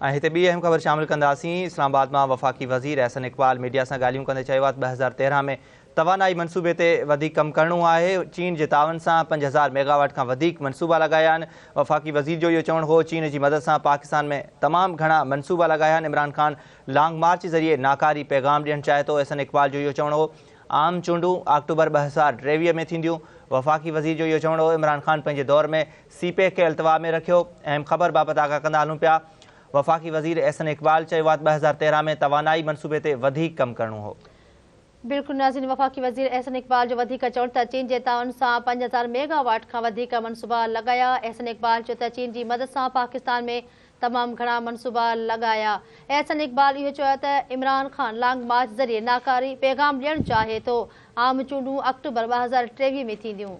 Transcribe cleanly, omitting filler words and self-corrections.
हिते ॿी अहम ख़बर शामिल कंदासीं। इस्लामाबाद में वफ़ाक़ी वज़ीर एहसन इक़बाल मीडिया से ॻाल्हियूं कंदे चयो आहे 2013 में तवानाई मनसूबे ते वधीक कमु करणो आहे। चीन के तावन से 5000 मेगावाट का वधीक मनसूबा लगाया आहिनि। वफ़ाक़ी वज़ीर जो इहो चवणु हो चीन की मदद से पाकिस्तान में तमाम घणा मनसूबा लगाया आहिनि। इमरान खान लॉन्ग मार्च के ज़रिए नाकारी पैगाम ॾियणु चाहे तो। एहसन इक़बाल जो इहो चवणु हो आम चूंडूं अक्टूबर 2023 में थींदियूं। वफ़ाक़ी वज़ीर जो इहो चवणु हो इमरान खान पंहिंजे दौर में सीपेक के अल्तवा में रखियो। अहम ख़बर बाबति आगाह कंदा हलूं पिया। वफ़ाक़ी वज़ीर एहसन इक़बाल चयो 2013 में तवानाई मनसूबे ते वधीक कमु करणो हो। बिल्कुल नाज़रीन, वफ़ाक़ी वज़ीर एहसन इक़बाल जो वधीक चवण त चीन के तावन से 5000 मेगावाट का वधीक मनसूबा लगाया। एहसन इक़बाल चयो त चीन की मदद से पाकिस्तान में तमाम घणा मनसूबा लगाया। एहसन इक़बाल इहो चयो त इमरान खान लॉन्ग मार्च ज़रिए नाकारी पैगाम ॾियणु चाहे तो। आम चूंडूं अक्टूबर 2023 में थींदियूं।